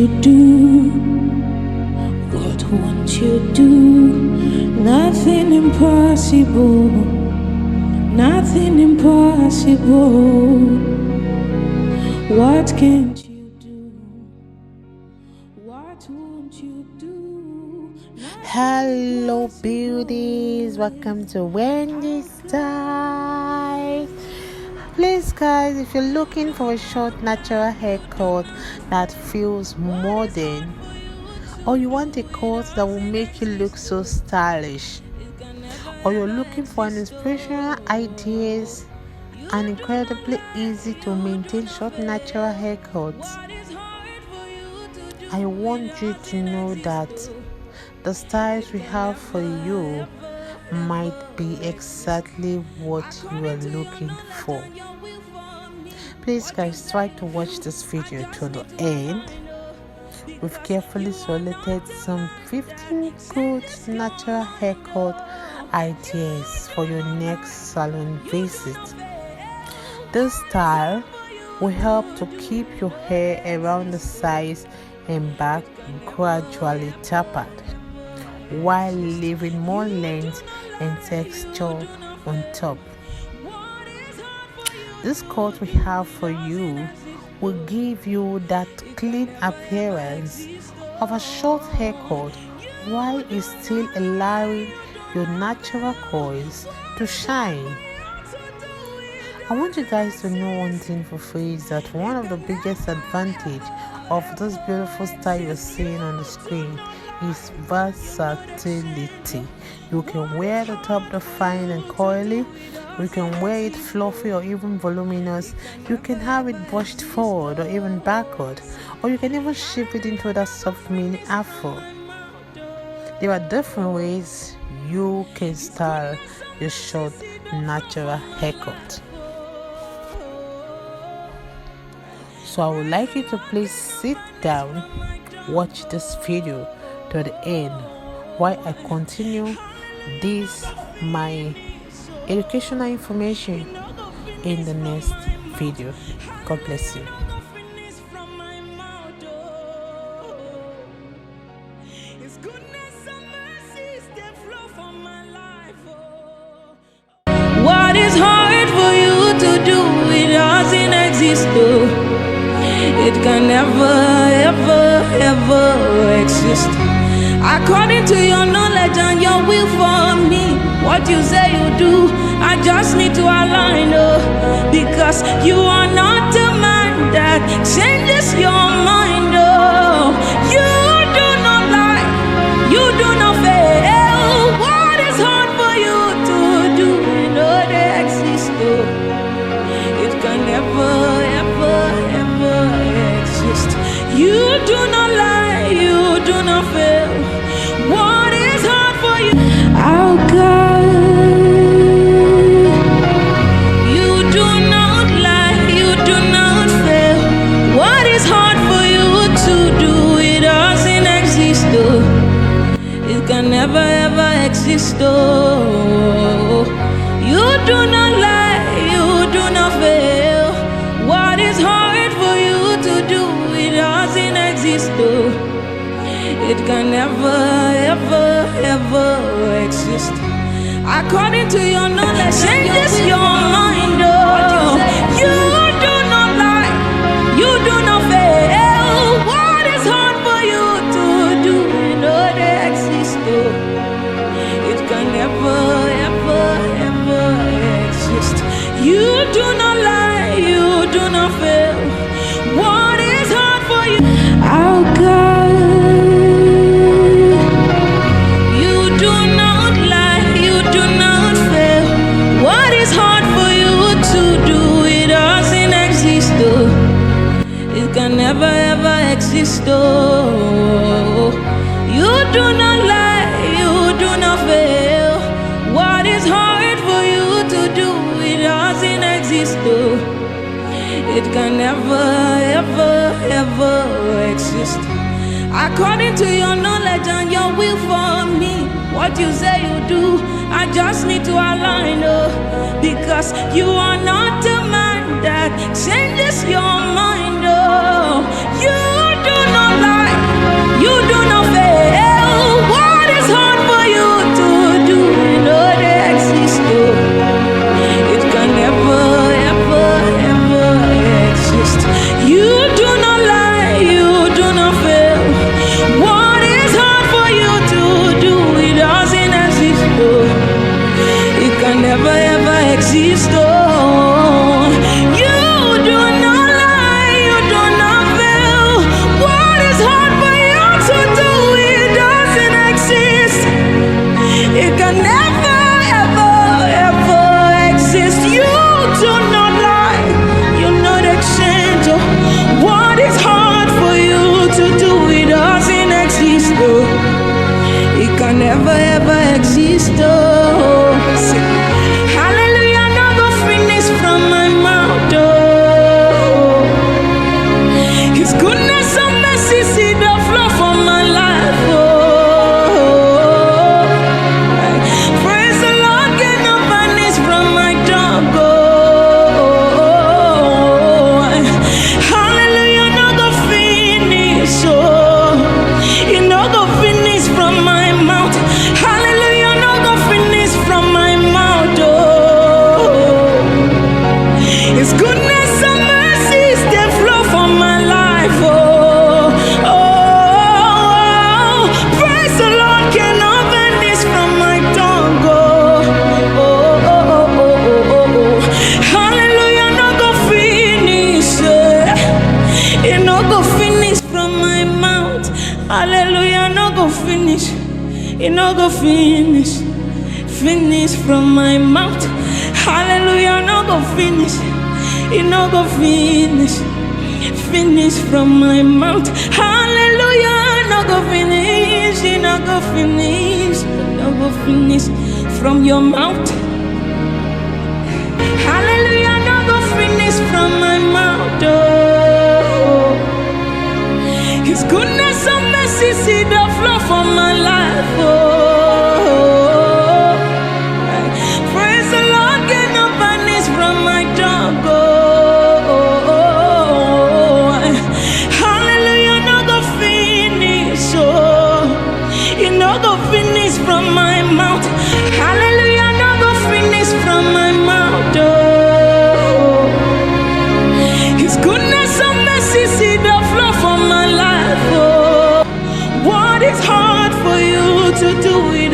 you do? What won't you do? Nothing impossible, nothing impossible. What can't you do? What won't you do? Hello beauties, welcome to Wendy Styles. Please guys, if you're looking for a short natural haircut that feels modern, or you want a cut that will make you look so stylish, or you're looking for an inspirational ideas and incredibly easy to maintain short natural haircuts, I want you to know that the styles we have for you might be exactly what you are looking for. Please guys, try to watch this video to the end. We've carefully selected some 15 good natural haircut ideas for your next salon visit. This style will help to keep your hair around the sides and back gradually tapered, while leaving more length and texture on top. This cut we have for you will give you that clean appearance of a short haircut while it's still allowing your natural coils to shine. I want you guys to know one thing for free, is that one of the biggest advantage of this beautiful style you're seeing on the screen is versatility. You can wear the top the fine and coily, you can wear it fluffy or even voluminous, you can have it brushed forward or even backward, or you can even shape it into that soft mini afro. There are different ways you can style your short natural haircut. So I would like you to please sit down, watch this video to the end while I continue this my educational information in the next video. God bless you. What is hard for you to do? It doesn't exist though. It can never, ever, ever exist. According to your knowledge and your will for me, what you say you do, I just need to align, oh, because you are not a man that changes your mind, oh. You do not lie, you do not fail. What is hard for you to do, you know they exist, oh. It can never, ever, ever exist. You do not lie, you do not fail. What is hard for you? Oh God, you do not lie, you do not fail. What is hard for you to do? It doesn't exist, though. It can never ever exist, though. You do not lie, you do not fail. What is hard for you to do? It doesn't exist, though. It can never, ever, ever exist. According to your knowledge, changes your mind, oh. You do not lie, you do not fail. What is hard for you to do? You know they exist, oh. It can never, ever, ever exist. You do not lie, you do not fail. What is hard for you? Oh God, you do not lie, you do not fail. What is hard for you to do? It doesn't exist, though. It can never ever exist, though. You do not lie, you do not fail. What is hard for you to do? It doesn't exist, though. It can never, ever, ever exist. According to your knowledge and your will for me, what you say you do, I just need to align, oh, because you are not a man that changes your mind, oh. You do not lie, can never ever exist. Oh, hallelujah, no go finish from my mouth. Oh, His goodness and mercy see the flow from my life. Oh, praise the Lord, get no vanish from my tongue. Oh, hallelujah, no go finish. Oh, you no go finish from my mouth. Hallelujah, no go finish from my mouth. Oh, His goodness and mercies they flow from my life. Oh, praise the Lord, cannot vanish from my tongue. Hallelujah, no go finish. It no go finish from my mouth. Hallelujah, no go finish. It no go finish. Finish from my mouth. Hallelujah, no go finish. It no go finish. Finish from my mouth. Hallelujah, no go finish. It no go finish. No go finish from your mouth. Hallelujah, no go finish from my mouth. Oh, His goodness and mercy see the flow from my life. Oh, praise the Lord, get no vanish from my tongue. Oh, hallelujah, no go finish. Oh, you no go finish from my mouth. Hallelujah, no go finish from my mouth. Oh, His goodness and mercy see the flow from my life. Oh, what is hard for you to do it